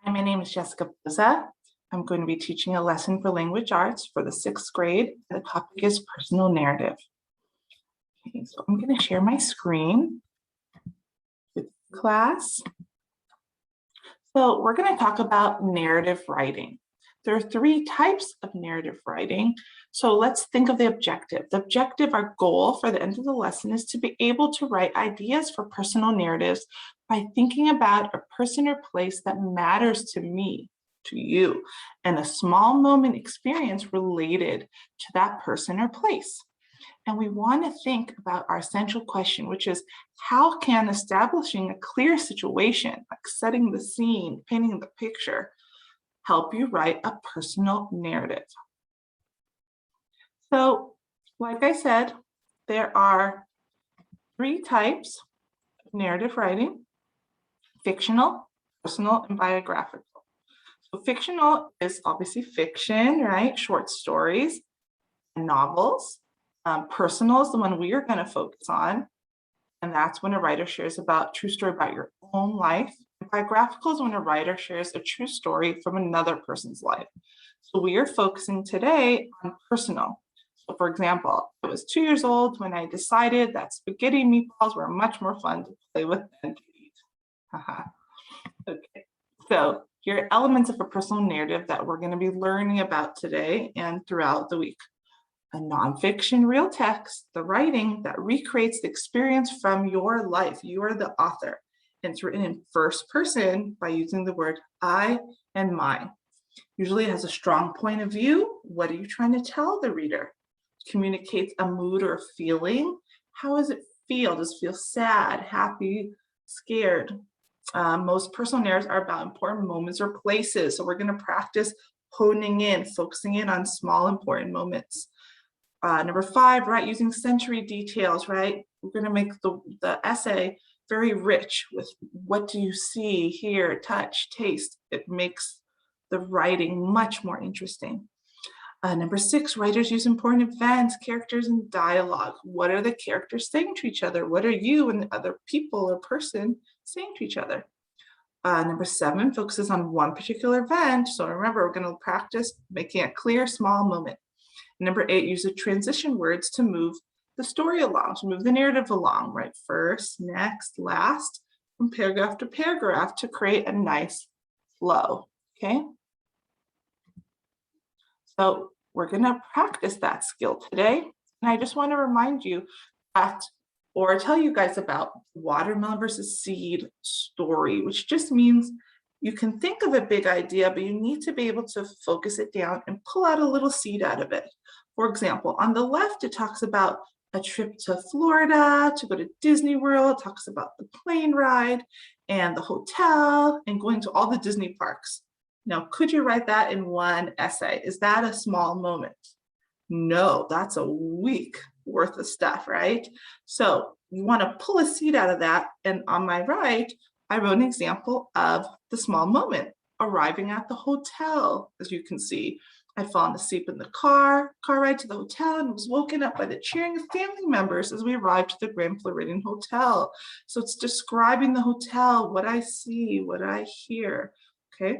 Hi, my name is Jessica Boza. I'm going to be teaching a lesson for language arts for the 6th grade. The topic is personal narrative. Okay, so I'm going to share my screen with class. So we're going to talk about narrative writing. There are 3 types of narrative writing. So let's think of the objective. The objective, our goal for the end of the lesson, is to be able to write ideas for personal narratives by thinking about a person or place that matters to me, to you, and a small moment experience related to that person or place. And we want to think about our central question, which is how can establishing a clear situation, like setting the scene, painting the picture, help you write a personal narrative? So, like I said, there are 3 types of narrative writing: fictional, personal, and biographical. So fictional is obviously fiction, right? Short stories and novels. Personal is the one we are going to focus on, and that's when a writer shares about true story about your own life. And biographical is when a writer shares a true story from another person's life. So we are focusing today on personal. So for example, I was 2 years old when I decided that spaghetti meatballs were much more fun to play with than to eat. Okay, so here are elements of a personal narrative that we're going to be learning about today and throughout the week. A nonfiction real text, the writing that recreates the experience from your life. You are the author. And it's written in first person by using the word I and mine. Usually it has a strong point of view. What are you trying to tell the reader? Communicates a mood or a feeling. How does it feel? Does it feel sad, happy, scared? Most personal narratives are about important moments or places. So we're going to practice honing in, focusing in on small important moments. Number 5, right, using sensory details, right? We're going to make the essay very rich with what do you see, hear, touch, taste. It makes the writing much more interesting. Number 6, writers use important events, characters, and dialogue. What are the characters saying to each other? What are you and the other people or person saying to each other? Number 7 focuses on one particular event. So remember, we're going to practice making a clear, small moment. Number 8, use the transition words to move the story along, to move the narrative along, right? First, next, last, from paragraph to paragraph to create a nice flow, okay? So we're gonna practice that skill today. And I just wanna remind you that, or tell you guys about watermelon versus seed story, which just means you can think of a big idea, but you need to be able to focus it down and pull out a little seed out of it. For example, on the left, it talks about a trip to Florida to go to Disney World. It talks about the plane ride and the hotel and going to all the Disney parks. Now, could you write that in one essay? Is that a small moment? No, that's a week worth of stuff, right? So you want to pull a seed out of that. And on my right, I wrote an example of the small moment, arriving at the hotel. As you can see, I'd fallen asleep in the car ride to the hotel, and was woken up by the cheering of family members as we arrived to the Grand Floridian Hotel. So it's describing the hotel, what I see, what I hear, okay?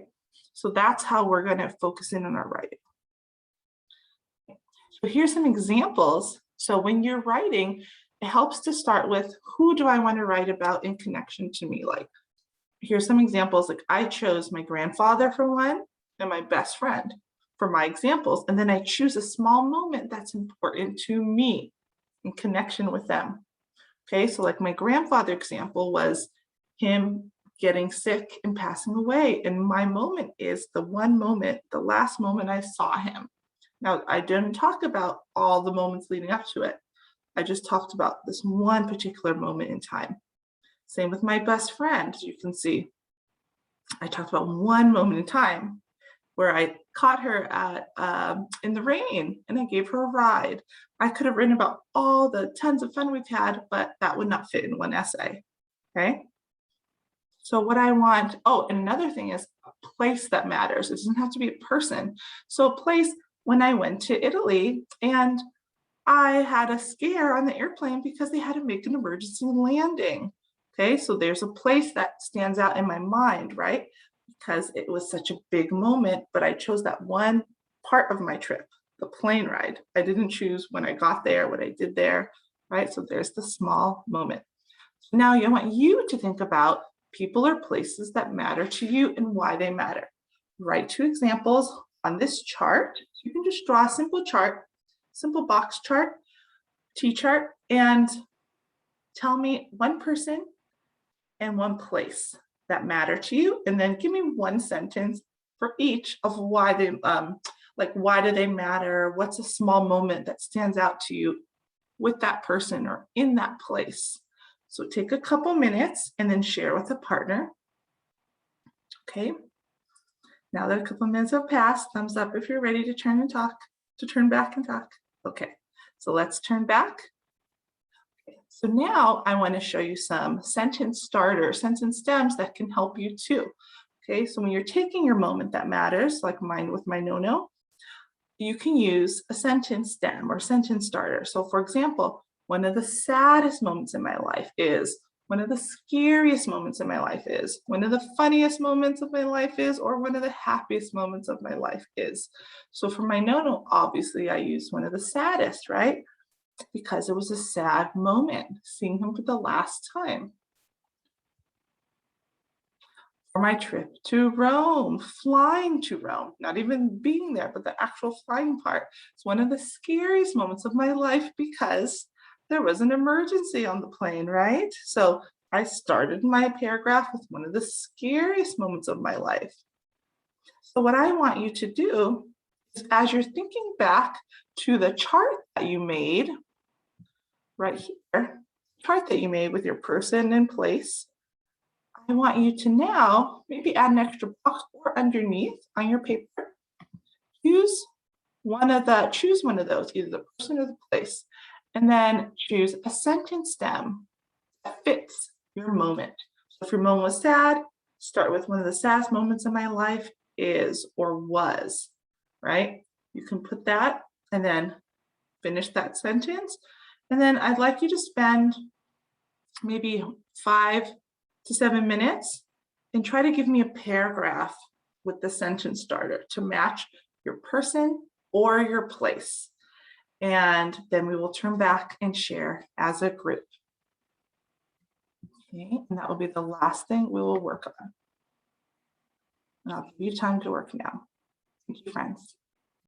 So that's how we're going to focus in on our writing. So here's some examples. So when you're writing, it helps to start with, who do I want to write about in connection to me? Like, here's some examples. Like, I chose my grandfather for one and my best friend for my examples. And then I choose a small moment that's important to me in connection with them. Okay, so like my grandfather example was him getting sick and passing away. And my moment is the one moment, the last moment I saw him. Now, I didn't talk about all the moments leading up to it. I just talked about this one particular moment in time. Same with my best friend. You can see I talked about one moment in time where I caught her at in the rain and I gave her a ride. I could have written about all the tons of fun we've had, but that would not fit in one essay, okay? So what I want, oh, and another thing is a place that matters. It doesn't have to be a person. So a place, when I went to Italy and I had a scare on the airplane because they had to make an emergency landing. Okay, so there's a place that stands out in my mind, right? because it was such a big moment, but I chose that one part of my trip, the plane ride. I didn't choose when I got there, what I did there, right? So there's the small moment. Now I want you to think about people or places that matter to you and why they matter. Write 2 examples on this chart. You can just draw a simple chart, simple box chart, T-chart, and tell me one person and one place that matter to you, and then give me one sentence for each of why they like why do they matter? What's a small moment that stands out to you with that person or in that place? So take a couple minutes and then share with a partner. Okay. Now that a couple minutes have passed, thumbs up if you're ready to turn back and talk. Okay. So let's turn back. So now I want to show you some sentence starters, sentence stems that can help you too. Okay, so when you're taking your moment that matters, like mine with my no-no, you can use a sentence stem or sentence starter. So for example, one of the saddest moments in my life is, one of the scariest moments in my life is, one of the funniest moments of my life is, or one of the happiest moments of my life is. So for my no-no, obviously I use one of the saddest, right? Because it was a sad moment, seeing him for the last time. For my trip to Rome, flying to Rome, not even being there, but the actual flying part. It's one of the scariest moments of my life because there was an emergency on the plane, right? So I started my paragraph with one of the scariest moments of my life. So what I want you to do is, as you're thinking back to the chart that you made, right here, chart that you made with your person and place, I want you to now maybe add an extra box or underneath on your paper. Choose one of those, either the person or the place, and then choose a sentence stem that fits your moment. So if your moment was sad, start with one of the saddest moments of my life is or was, right? You can put that and then finish that sentence. And then I'd like you to spend maybe 5 to 7 minutes and try to give me a paragraph with the sentence starter to match your person or your place. And then we will turn back and share as a group. Okay, and that will be the last thing we will work on. And I'll give you time to work now. Thank you, friends.